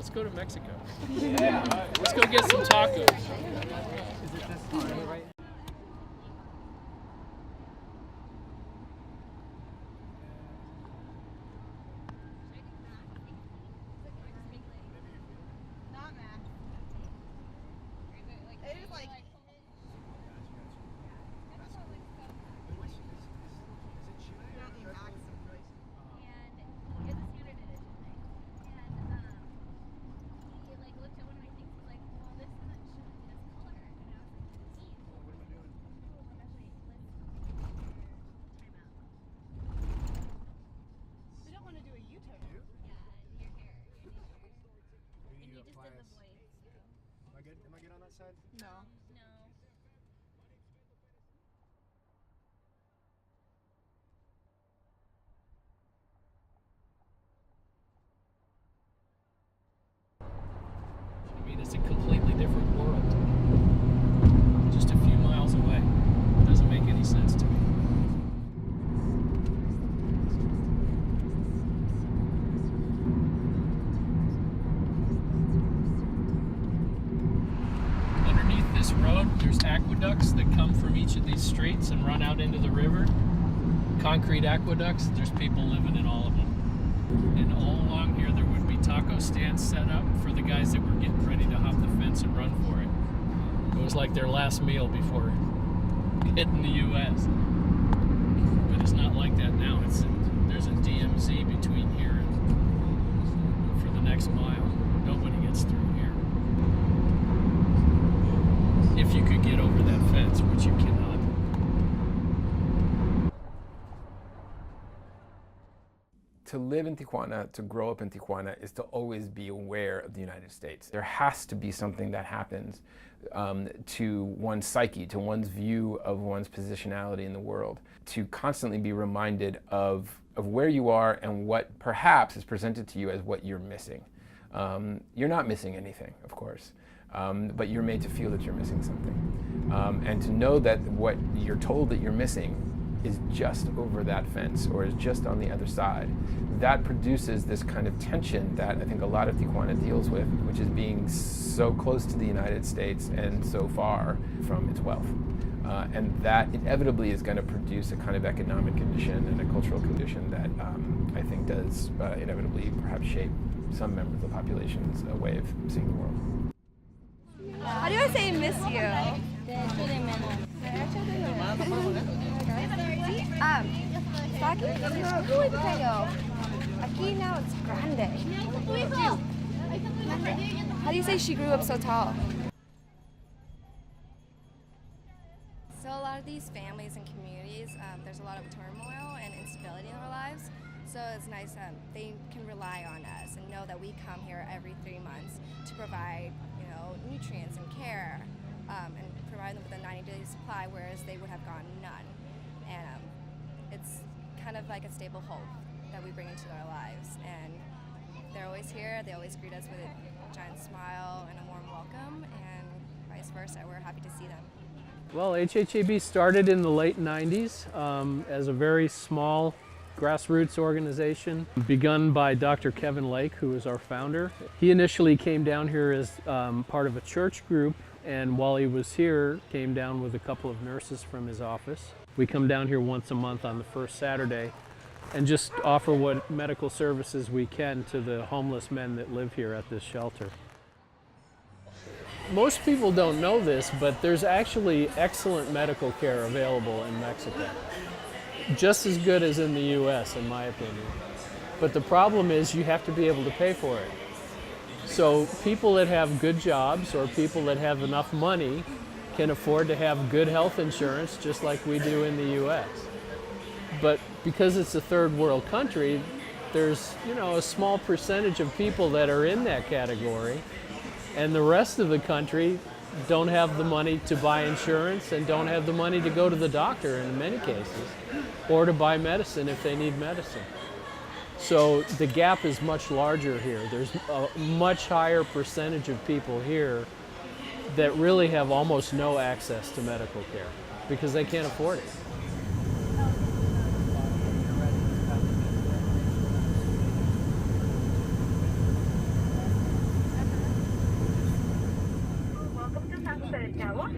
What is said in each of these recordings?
Let's go to Mexico. Yeah. Let's go get some tacos. Am I good on that side? No. I mean, it's a completely different world. Just a few miles away. It doesn't make any sense to me. Underneath this road, there's aqueducts that come from each of these streets and run out into the river. Concrete aqueducts, there's people living in all of them. And all along here, there would be taco stands set up for the guys that were getting ready to hop the fence and run for it. It was like their last meal before hitting the U.S. But it's not like that now. There's a DMZ between here and for the next mile. Nobody gets through here. If you could get over that fence, which you cannot. To live in Tijuana, to grow up in Tijuana, is to always be aware of the United States. There has to be something that happens to one's psyche, to one's view of one's positionality in the world, to constantly be reminded of where you are and what perhaps is presented to you as what you're missing. You're not missing anything, of course, but you're made to feel that you're missing something. And to know that what you're told that you're missing is just over that fence or is just on the other side, that produces this kind of tension that I think a lot of Tijuana deals with, which is being so close to the United States and so far from its wealth. And that inevitably is going to produce a kind of economic condition and a cultural condition that I think does inevitably perhaps shape some members of the population's way of seeing the world. How do I say miss you? Está aquí, es muy pequeño. Aquí now it's grande. How do you say she grew up so tall? So a lot of these families and communities, there's a lot of turmoil and instability in their lives. So it's nice that they can rely on us and know that we come here every 3 months to provide, nutrients and care, and provide them with a 90-day supply, whereas they would have gotten none. And it's kind of like a stable hope that we bring into their lives. And they're always here. They always greet us with a giant smile and a warm welcome, and vice versa. We're happy to see them. Well, HHAB started in the late 90s as a very small grassroots organization begun by Dr. Kevin Lake, who is our founder. He initially came down here as part of a church group, and while he was here, came down with a couple of nurses from his office. We come down here once a month on the first Saturday and just offer what medical services we can to the homeless men that live here at this shelter. Most people don't know this, but there's actually excellent medical care available in Mexico. Just as good as in the US, in my opinion. But the problem is you have to be able to pay for it. So people that have good jobs or people that have enough money can afford to have good health insurance just like we do in the US. But because it's a third world country, there's a small percentage of people that are in that category, and the rest of the country don't have the money to buy insurance and don't have the money to go to the doctor in many cases, or to buy medicine if they need medicine. So the gap is much larger here. There's a much higher percentage of people here that really have almost no access to medical care because they can't afford it. Mercado.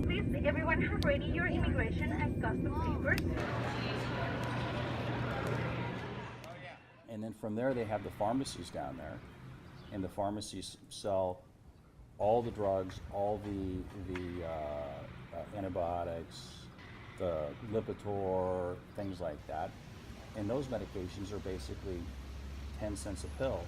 Please, everyone have ready your immigration and customs papers. And then from there, they have the pharmacies down there, and the pharmacies sell all the drugs, all the antibiotics, the Lipitor, things like that. And those medications are basically 10 cents a pill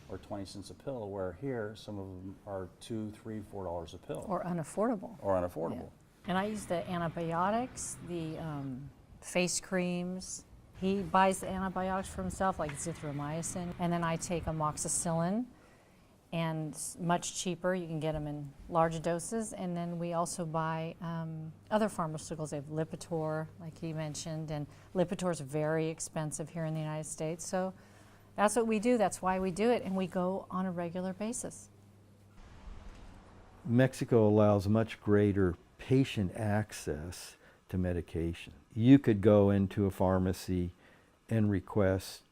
or 20 cents a pill, where here some of them are $2, $3, $4 a pill. Or unaffordable. Or unaffordable. And I use the antibiotics, the face creams. He buys the antibiotics for himself, like zithromycin, and then I take amoxicillin, and much cheaper. You can get them in large doses, and then we also buy other pharmaceuticals. They have Lipitor, like he mentioned, and Lipitor is very expensive here in the United States. So that's what we do. That's why we do it, and we go on a regular basis. Mexico allows much greater patient access to medication. You could go into a pharmacy and request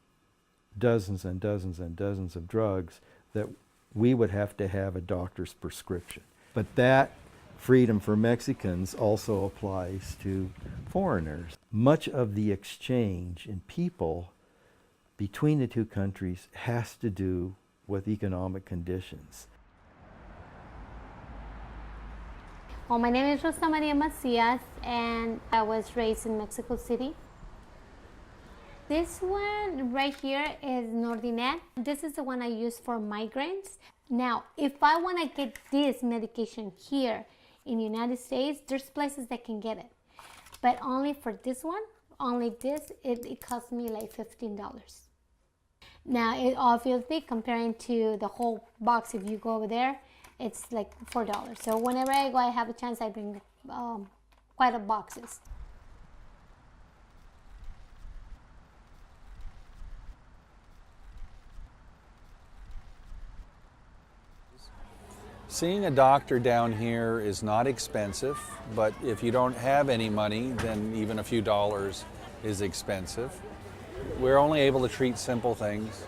dozens and dozens and dozens of drugs that we would have to have a doctor's prescription. But that freedom for Mexicans also applies to foreigners. Much of the exchange in people between the two countries has to do with economic conditions. Well, my name is Rosa Maria Macias, and I was raised in Mexico City. This one right here is Nordinet. This is the one I use for migraines. Now, if I want to get this medication here in the United States, there's places that can get it. But only for this one, only this, it cost me like $15. Now, it obviously, comparing to the whole box, if you go over there, it's like $4. So whenever I go, I have a chance, I bring quite a boxes. Seeing a doctor down here is not expensive, but if you don't have any money, then even a few dollars is expensive. We're only able to treat simple things.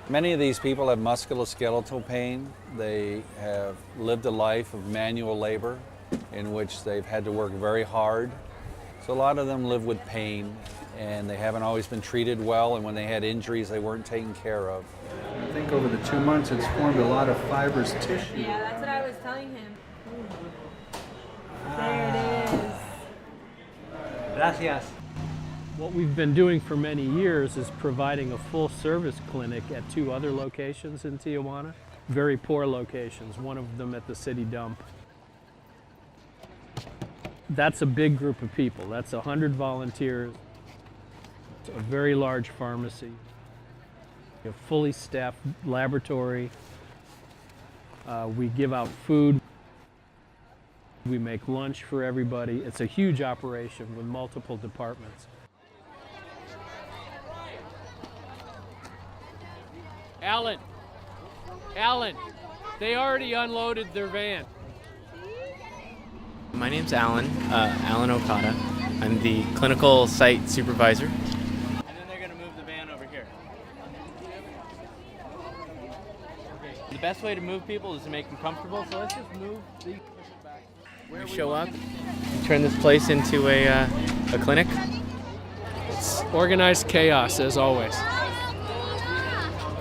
Many of these people have musculoskeletal pain. They have lived a life of manual labor in which they've had to work very hard. So a lot of them live with pain, and they haven't always been treated well, and when they had injuries, they weren't taken care of. I think over the 2 months it's formed a lot of fibrous tissue. Yeah, that's what I was telling him. There it is. Gracias. What we've been doing for many years is providing a full service clinic at 2 other locations in Tijuana. Very poor locations, one of them at the city dump. That's a big group of people. That's 100 volunteers. It's a very large pharmacy. A fully staffed laboratory. We give out food. We make lunch for everybody. It's a huge operation with multiple departments. Alan, they already unloaded their van. My name's Alan, Alan Okada. I'm the clinical site supervisor. And then they're gonna move the van over here. The best way to move people is to make them comfortable, so let's just move these back. We show up, turn this place into a clinic. It's organized chaos, as always.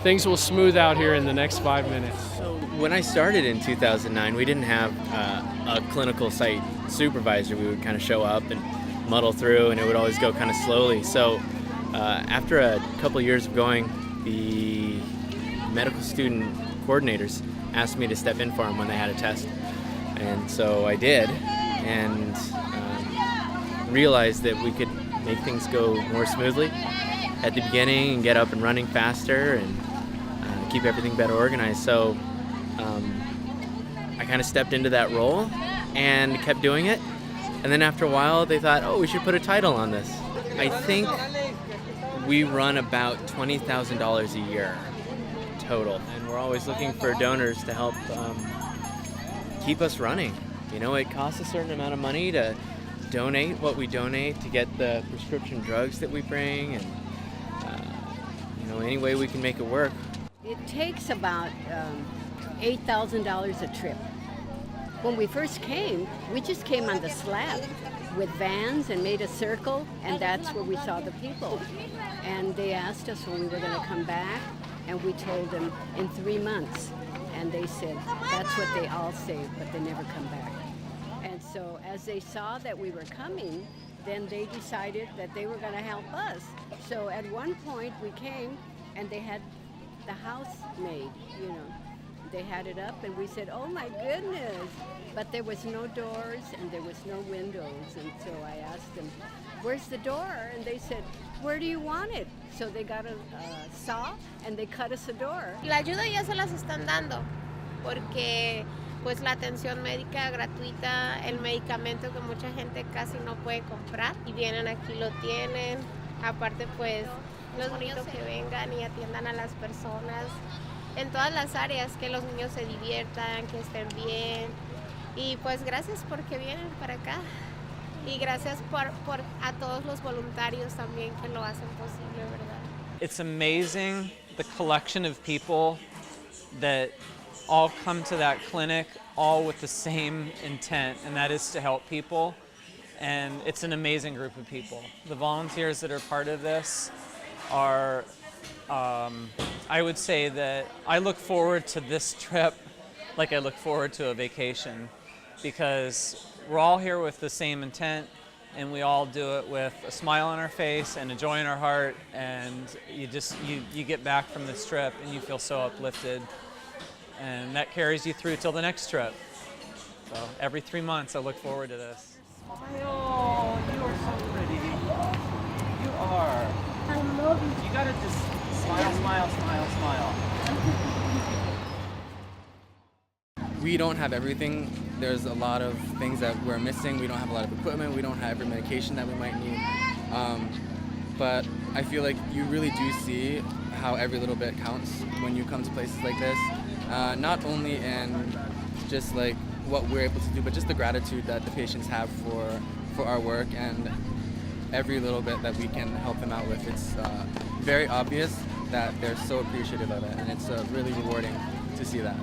Things will smooth out here in the next 5 minutes. So when I started in 2009, we didn't have a clinical site supervisor. We would kind of show up and muddle through, and it would always go kind of slowly. So after a couple of years of going, the medical student coordinators asked me to step in for them when they had a test. And so I did, and realized that we could make things go more smoothly at the beginning and get up and running faster and keep everything better organized. So I kind of stepped into that role and kept doing it. And then after a while, they thought, oh, we should put a title on this. I think we run about $20,000 a year total. And we're always looking for donors to help keep us running. You know, it costs a certain amount of money to donate what we donate to get the prescription drugs that we bring, and you know, any way we can make it work. It takes about $8,000 a trip When we first came, we just came on the slab with vans and made a circle, and that's where we saw the people. And they asked us when we were going to come back, and we told them in 3 months. And they said, that's what they all say, but they never come back. And so as they saw that we were coming, then they decided that they were going to help us. So at one point we came, and they had the house made, you know. They had it up, and we said, oh my goodness. But there was no doors, and there was no windows. And so I asked them, where's the door? And they said, where do you want it? So they got a saw, and they cut us a door. La ayuda ya se las están dando, porque pues la atención médica gratuita, el medicamento que mucha gente casi no puede comprar, y vienen aquí, lo tienen. Aparte pues, es bonito que vengan y atiendan a las personas en todas las áreas, que los niños se diviertan, que estén bien. Y pues gracias porque vienen para acá. Y gracias por a todos los voluntarios también que lo hacen posible, ¿verdad? It's amazing the collection of people that all come to that clinic all with the same intent, and that is to help people. And it's an amazing group of people. The volunteers that are part of this are, I would say that I look forward to this trip like I look forward to a vacation, because we're all here with the same intent, and we all do it with a smile on our face and a joy in our heart, and you get back from this trip and you feel so uplifted, and that carries you through till the next trip. So every 3 months I look forward to this. Oh, you are so pretty. You are. I love you. You gotta just smile, smile, smile, smile. We don't have everything. There's a lot of things that we're missing. We don't have a lot of equipment. We don't have every medication that we might need. But I feel like you really do see how every little bit counts when you come to places like this. Not only in just like what we're able to do, but just the gratitude that the patients have for our work and every little bit that we can help them out with. It's very obvious that they're so appreciative of it, and it's really rewarding to see that.